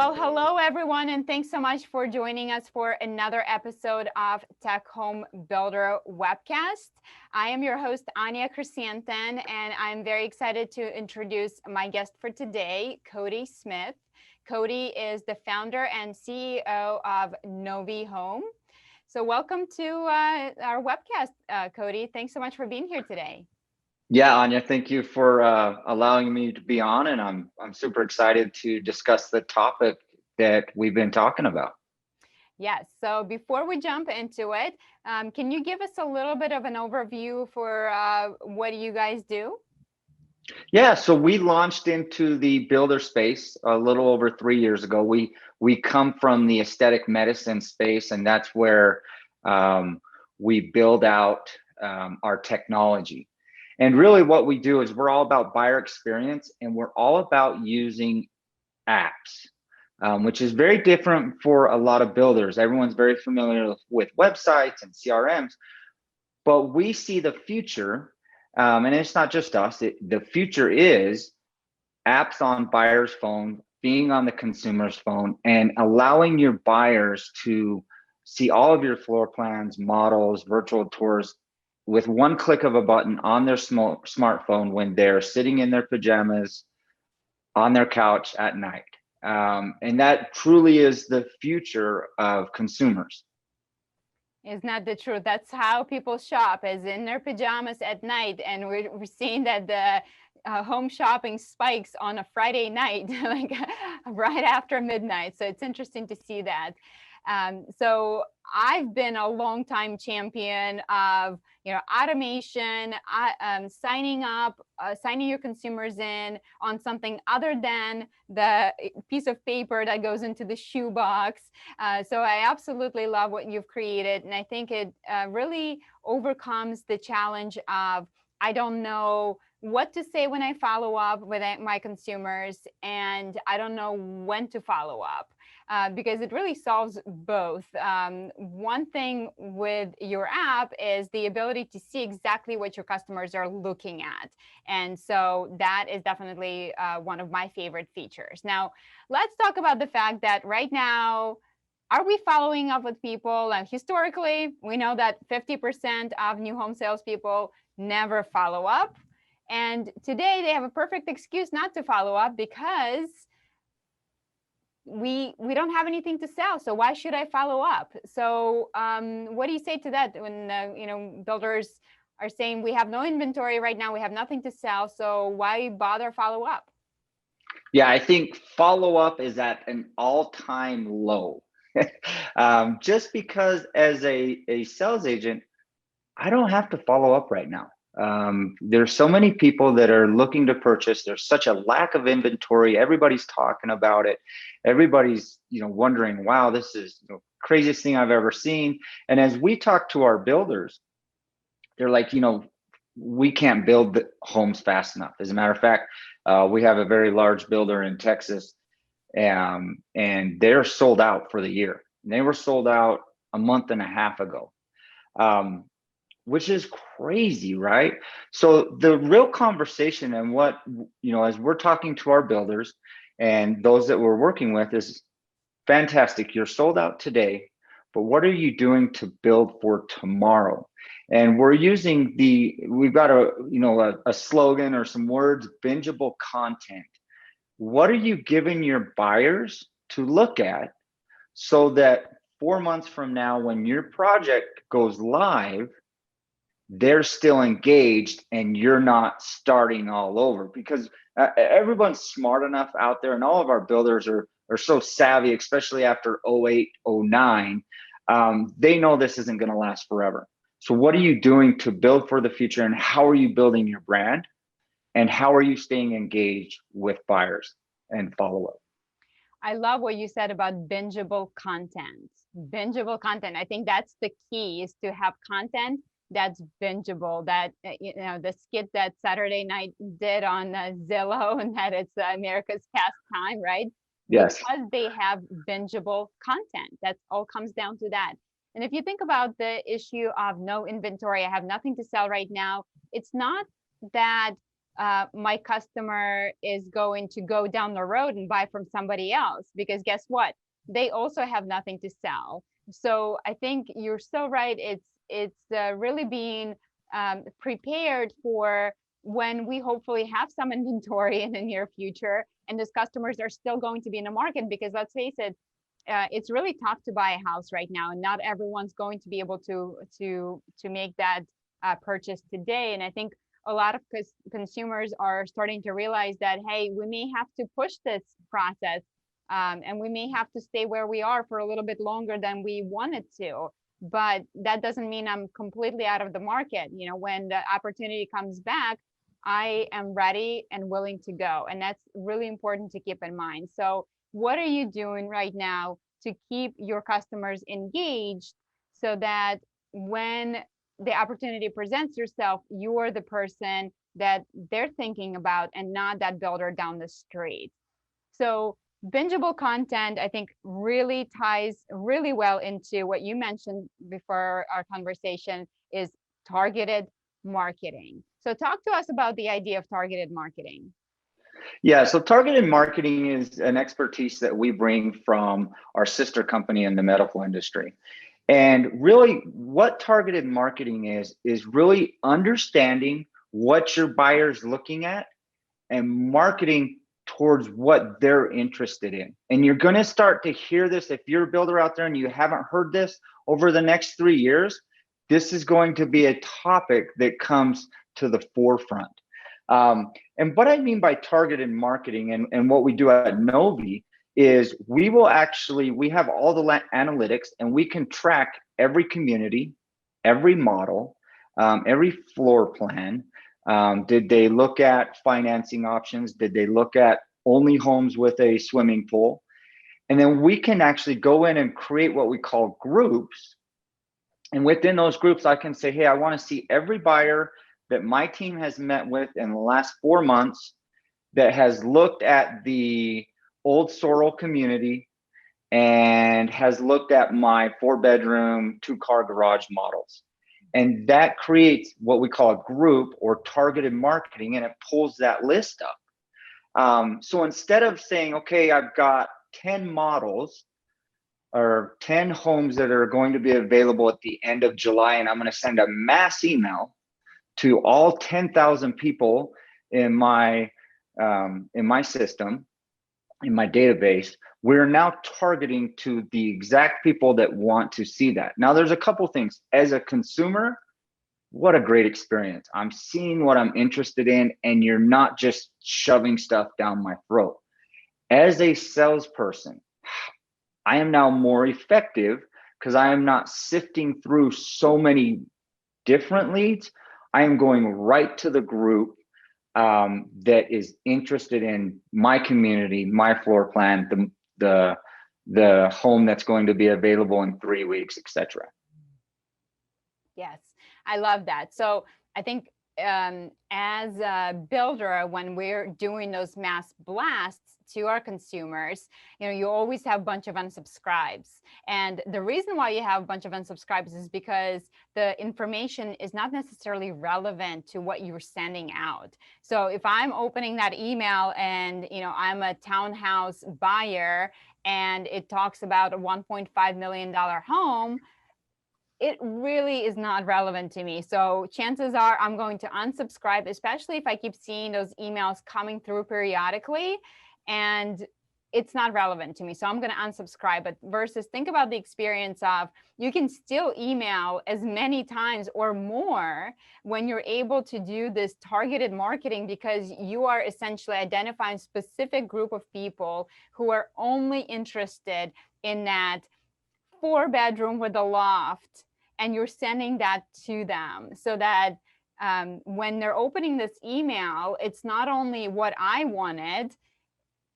Well, hello everyone, and thanks so much for joining us for another episode of Tech Home Builder Webcast. I am your host, Anya Chrisanthon, and I'm very excited to introduce my guest for today, Kody Smith. Kody is the founder and CEO of NoviHomes. So welcome to our webcast, Kody. Thanks so much for being here today. Yeah, Anya, thank you for allowing me to be on, and I'm super excited to discuss the topic that we've been talking about. Yes, so before we jump into it, can you give us a little bit of an overview for what you guys do? Yeah, so we launched into the builder space a little over 3 years ago. We come from the aesthetic medicine space, and that's where we build out our technology. And really what we do is we're all about buyer experience, and we're all about using apps, which is very different for a lot of builders. Everyone's very familiar with websites and CRMs, but we see the future, and it's not just us, the future is apps on buyer's phone, being on the consumer's phone, and allowing your buyers to see all of your floor plans, models, virtual tours with one click of a button on their smartphone when they're sitting in their pajamas on their couch at night. And that truly is the future of consumers. Isn't that the truth? That's how people shop, is in their pajamas at night. And we're seeing that the home shopping spikes on a Friday night, like right after midnight. So it's interesting to see that. So I've been a long time champion of, automation, signing your consumers in on something other than the piece of paper that goes into the shoebox. So I absolutely love what you've created. And I think it really overcomes the challenge of, I don't know what to say when I follow up with my consumers, and I don't know when to follow up. Because it really solves both. One thing with your app is the ability to see exactly what your customers are looking at. And so that is definitely one of my favorite features. Now, let's talk about the fact that right now, are we following up with people? And historically, we know that 50% of new home salespeople never follow up. And today they have a perfect excuse not to follow up because we don't have anything to sell, so why should I follow up? So what do you say to that when builders are saying we have no inventory right now, we have nothing to sell, so why bother follow up? Yeah, I think follow up is at an all-time low. Just because as a sales agent, I don't have to follow up right now. There's so many people that are looking to purchase. There's such a lack of inventory. Everybody's talking about it. Everybody's wondering, wow, this is the craziest thing I've ever seen. And as we talk to our builders, they're like, we can't build the homes fast enough. As a matter of fact, we have a very large builder in Texas, and they're sold out for the year. And they were sold out a month and a half ago. Which is crazy, right? So the real conversation and what, as we're talking to our builders and those that we're working with is fantastic. You're sold out today, but what are you doing to build for tomorrow? And we're using we've got a slogan or some words, bingeable content. What are you giving your buyers to look at so that 4 months from now, when your project goes live, they're still engaged and you're not starting all over? Because everyone's smart enough out there, and all of our builders are so savvy, especially after 08, 09. They know this isn't going to last forever. So what are you doing to build for the future, and how are you building your brand, and how are you staying engaged with buyers and follow up? I love what you said about bingeable content. Bingeable content. I think that's the key, is to have content that's bingeable. That the skit that Saturday Night did on Zillow, and that it's America's pastime, right? Yes. Because they have bingeable content. That all comes down to that. And if you think about the issue of no inventory, I have nothing to sell right now, it's not that my customer is going to go down the road and buy from somebody else, because guess what? They also have nothing to sell. So I think you're so right. It's really being prepared for when we hopefully have some inventory in the near future, and those customers are still going to be in the market, because let's face it, it's really tough to buy a house right now, and not everyone's going to be able to make that purchase today. And I think a lot of consumers are starting to realize that, hey, we may have to push this process, and we may have to stay where we are for a little bit longer than we wanted to. But that doesn't mean I'm completely out of the market. You know, when the opportunity comes back, I am ready and willing to go. And that's really important to keep in mind. So what are you doing right now to keep your customers engaged, so that when the opportunity presents yourself, you're the person that they're thinking about and not that builder down the street? So bingeable content, I think, really ties really well into what you mentioned before our conversation, is targeted marketing. So talk to us about the idea of targeted marketing. Yeah, so targeted marketing is an expertise that we bring from our sister company in the medical industry. And really, what targeted marketing is really understanding what your buyer's looking at and marketing towards what they're interested in. And you're going to start to hear this if you're a builder out there and you haven't heard this over the next 3 years. This is going to be a topic that comes to the forefront. And what I mean by targeted marketing, and what we do at Novi, is we have all the analytics, and we can track every community, every model, every floor plan. Did they look at financing options? Did they look at only homes with a swimming pool? And then we can actually go in and create what we call groups. And within those groups, I can say, hey, I want to see every buyer that my team has met with in the last 4 months that has looked at the old Sorrel community and has looked at my 4-bedroom, 2-car garage models. And that creates what we call a group or targeted marketing, and it pulls that list up. So instead of saying, okay, I've got 10 models or 10 homes that are going to be available at the end of July, and I'm going to send a mass email to all 10,000 people in my system, in my database, we're now targeting to the exact people that want to see that. Now, there's a couple things. As a consumer, what a great experience. I'm seeing what I'm interested in, and you're not just shoving stuff down my throat. As a salesperson, I am now more effective because I am not sifting through so many different leads. I am going right to the group that is interested in my community, my floor plan, the home that's going to be available in 3 weeks, etc. Yes, I love that. So I think as a builder, when we're doing those mass blasts to our consumers, you know, you always have a bunch of unsubscribes. And the reason why you have a bunch of unsubscribes is because the information is not necessarily relevant to what you're sending out. So if I'm opening that email and, you know, I'm a townhouse buyer and it talks about a $1.5 million home, it really is not relevant to me. So chances are I'm going to unsubscribe, especially if I keep seeing those emails coming through periodically and it's not relevant to me. So I'm going to unsubscribe. But versus, think about the experience of, you can still email as many times or more when you're able to do this targeted marketing, because you are essentially identifying a specific group of people who are only interested in that 4-bedroom with a loft, and you're sending that to them, so that when they're opening this email, it's not only what I wanted,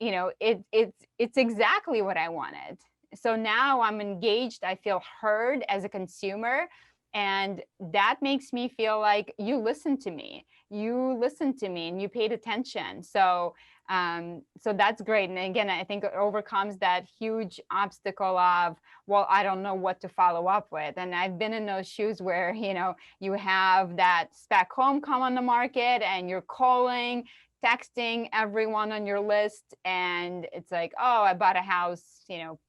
you know, it's exactly what I wanted. So now I'm engaged, I feel heard as a consumer, And that makes me feel like you listened to me. You listened to me and you paid attention. So so that's great. And again, I think it overcomes that huge obstacle of, well, I don't know what to follow up with. And I've been in those shoes where, you know, you have that spec home come on the market and you're calling, texting everyone on your list, and it's like, oh, I bought a house, you know,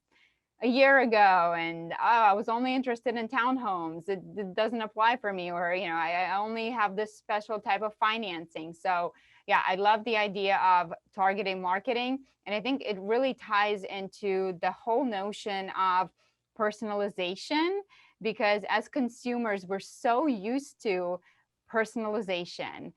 a year ago, and oh, I was only interested in townhomes. It doesn't apply for me, or you know, I only have this special type of financing. So yeah, I love the idea of targeting marketing, and I think it really ties into the whole notion of personalization, because as consumers, we're so used to personalization.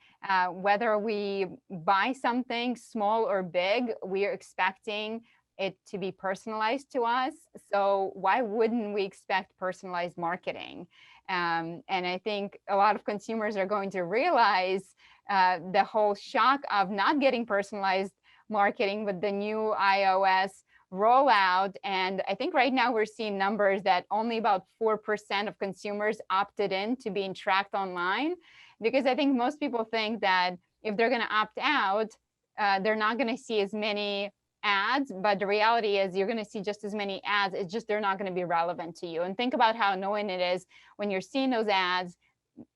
Whether we buy something small or big, we are expecting it to be personalized to us. So why wouldn't we expect personalized marketing? And I think a lot of consumers are going to realize the whole shock of not getting personalized marketing with the new iOS rollout. And I think right now we're seeing numbers that only about 4% of consumers opted in to being tracked online, because I think most people think that if they're going to opt out, they're not going to see as many ads, but the reality is you're going to see just as many ads. It's just they're not going to be relevant to you. And think about how annoying it is when you're seeing those ads.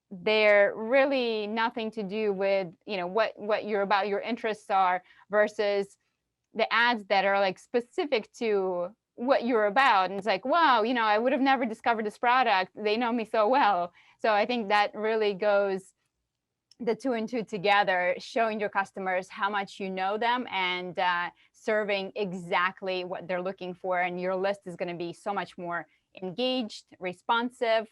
They're really nothing to do with, you know, what you're about, your interests are, versus the ads that are like specific to what you're about. And it's like, wow, you know, I would have never discovered this product. They know me so well. So I think that really goes the two and two together, showing your customers how much you know them, and serving exactly what they're looking for. And your list is going to be so much more engaged, responsive,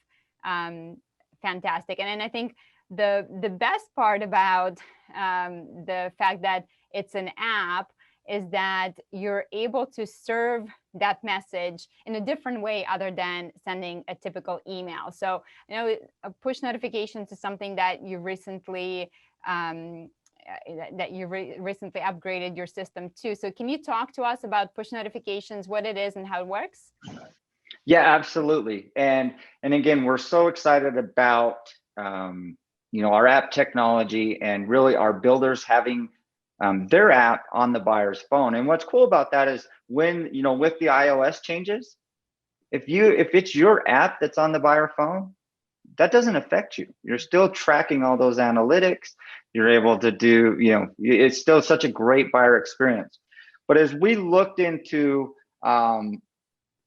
um, fantastic. And then I think the best part about the fact that it's an app is that you're able to serve that message in a different way other than sending a typical email. So, you know, a push notifications is something that you recently recently upgraded your system to. So can you talk to us about push notifications, what it is and how it works? Yeah, absolutely. And again, we're so excited about you know, our app technology and really our builders having their app on the buyer's phone. And what's cool about that is when, you know, with the iOS changes, if it's your app that's on the buyer phone, that doesn't affect you. You're still tracking all those analytics. You're able to do, you know, it's still such a great buyer experience. But as we looked into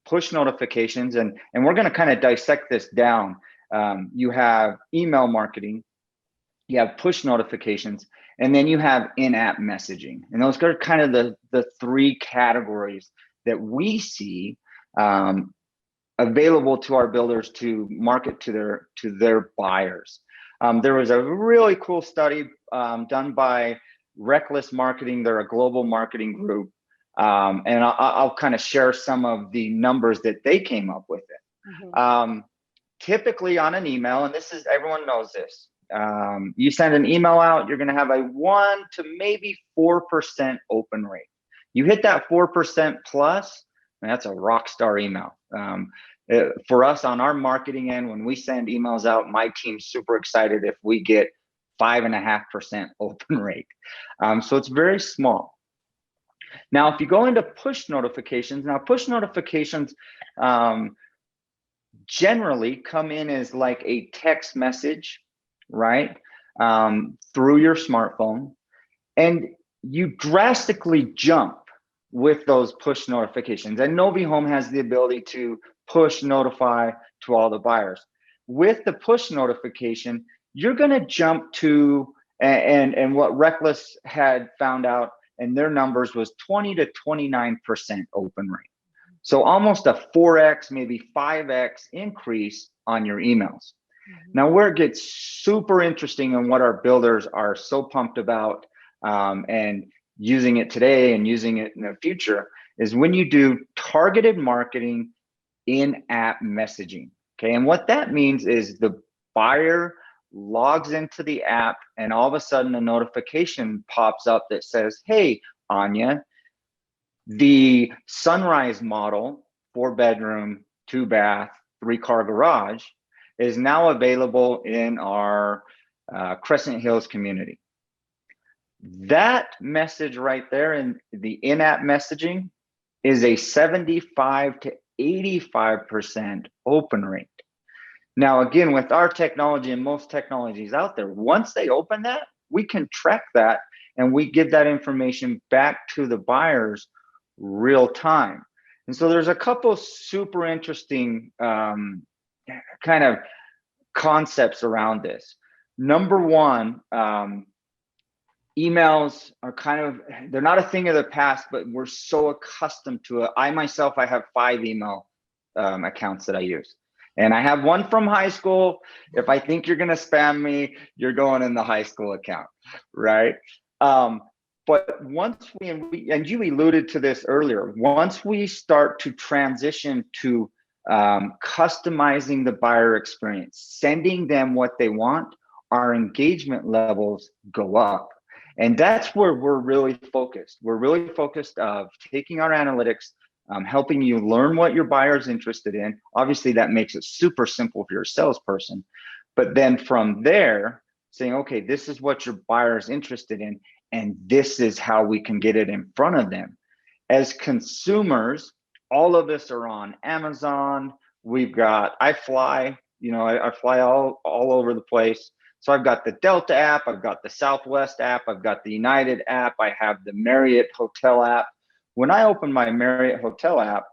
push notifications, and we're going to kind of dissect this down. You have email marketing, you have push notifications, and then you have in-app messaging. And those are kind of the three categories that we see available to our builders to market to their buyers. There was a really cool study done by Reckless Marketing. They're a global marketing group. And I'll kind of share some of the numbers that they came up with it. Mm-hmm. Typically on an email, and this is, everyone knows this, you send an email out, you're going to have a 1 to maybe 4% open rate. You hit that 4% plus, and that's a rock star email. For us on our marketing end, when we send emails out, my team's super excited if we get 5.5% open rate. So it's very small. Now, if you go into push notifications, now push notifications generally come in as like a text message, right? Through your smartphone. And you drastically jump with those push notifications. And NoviHome has the ability to push notify to all the buyers. With the push notification, you're going to jump to, and what Reckless had found out, and their numbers was 20 to 29% open rate. So almost a 4x, maybe 5x increase on your emails. Mm-hmm. Now, where it gets super interesting and what our builders are so pumped about and using it today and using it in the future is when you do targeted marketing in-app messaging. Okay, and what that means is the buyer logs into the app and all of a sudden a notification pops up that says, hey, Anya, the Sunrise model, 4-bedroom, 2-bath, 3-car garage, is now available in our Crescent Hills community. That message right there in the in-app messaging is a 75 to 85% open rate. Now, again, with our technology and most technologies out there, once they open that, we can track that and we give that information back to the buyers real time. And so there's a couple super interesting kind of concepts around this. Number one, emails are they're not a thing of the past, but we're so accustomed to it. I myself, I have 5 email accounts that I use. And I have one from high school. If I think you're going to spam me, you're going in the high school account, right? But once and you alluded to this earlier, once we start to transition to customizing the buyer experience, sending them what they want, our engagement levels go up. And that's where we're really focused. We're really focused of taking our analytics, helping you learn what your buyer's interested in. Obviously, that makes it super simple if you're a salesperson. But then from there, saying, okay, this is what your buyer's interested in, and this is how we can get it in front of them. As consumers, all of us are on Amazon. I fly, I fly all over the place. So I've got the Delta app, I've got the Southwest app, I've got the United app, I have the Marriott Hotel app. When I open my Marriott Hotel app,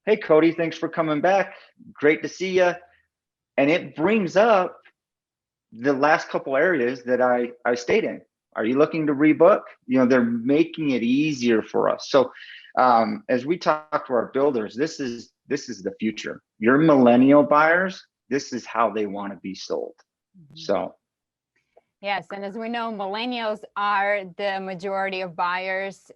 hey, Kody, thanks for coming back. Great to see you. And it brings up the last couple areas that I stayed in. Are you looking to rebook? They're making it easier for us. So as we talk to our builders, this is the future. Your millennial buyers, this is how they want to be sold. So. Yes, and as we know, millennials are the majority of buyers,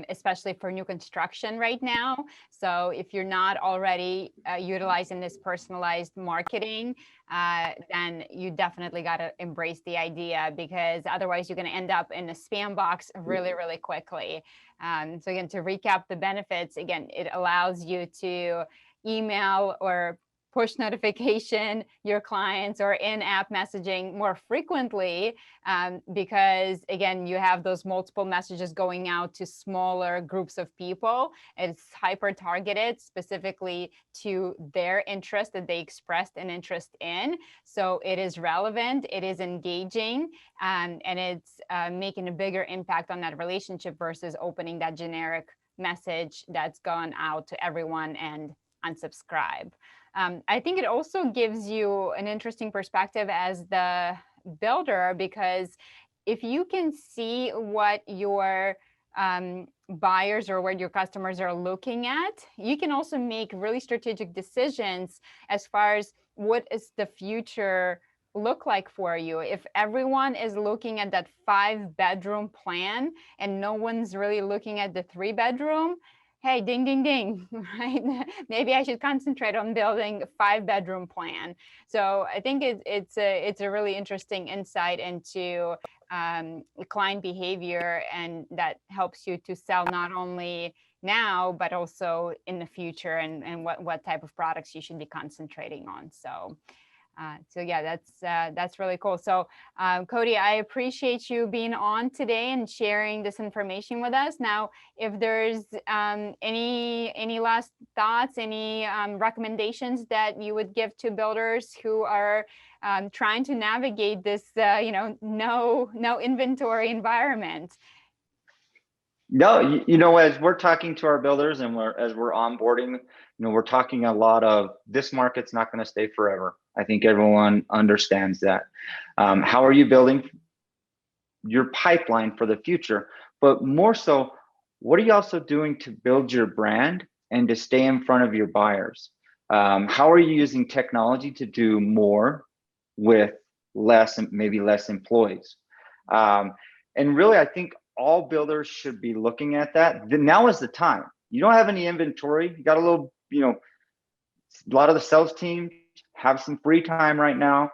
especially for new construction right now. So if you're not already utilizing this personalized marketing, then you definitely got to embrace the idea, because otherwise you're going to end up in a spam box really, really quickly. So again, to recap the benefits, again, it allows you to email or push notification your clients or in-app messaging more frequently, because again, you have those multiple messages going out to smaller groups of people. It's hyper targeted specifically to their interest that they expressed an interest in. So it is relevant, it is engaging, and it's making a bigger impact on that relationship versus opening that generic message that's gone out to everyone and unsubscribe. I think it also gives you an interesting perspective as the builder, because if you can see what your buyers or what your customers are looking at, you can also make really strategic decisions as far as what is the future look like for you. If everyone is looking at that 5-bedroom plan and no one's really looking at the 3-bedroom, hey, ding, ding, ding, right? Maybe I should concentrate on building a 5-bedroom plan. So I think it's a really interesting insight into client behavior, and that helps you to sell not only now, but also in the future, and what type of products you should be concentrating on. So yeah, that's really cool. So Kody, I appreciate you being on today and sharing this information with us. Now, if there's any last thoughts, any recommendations that you would give to builders who are trying to navigate this, no inventory environment? No, as we're talking to our builders and as we're onboarding, we're talking a lot of this market's not going to stay forever. I think everyone understands that. How are you building your pipeline for the future? But more so, what are you also doing to build your brand and to stay in front of your buyers? How are you using technology to do more with maybe less employees? And really, I think all builders should be looking at that. Now is the time. You don't have any inventory. You got a little, a lot of the sales team have some free time right now.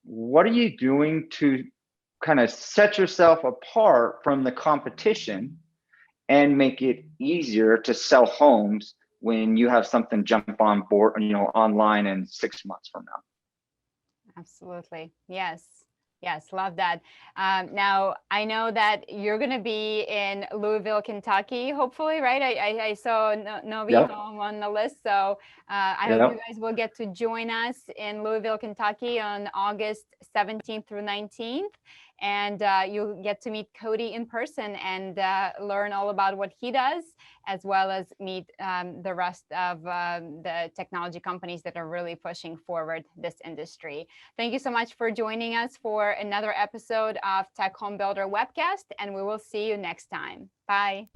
What are you doing to kind of set yourself apart from the competition and make it easier to sell homes when you have something jump on board, online in 6 months from now? Absolutely. Yes. Yes, love that. Now, I know that you're going to be in Louisville, Kentucky, hopefully, right? I saw Novi Yep. Home on the list. So I hope you Yep. guys will get to join us in Louisville, Kentucky on August 17th through 19th. And you'll get to meet Kody in person and learn all about what he does, as well as meet the rest of the technology companies that are really pushing forward this industry. Thank you so much for joining us for another episode of Tech Home Builder Webcast, and we will see you next time. Bye.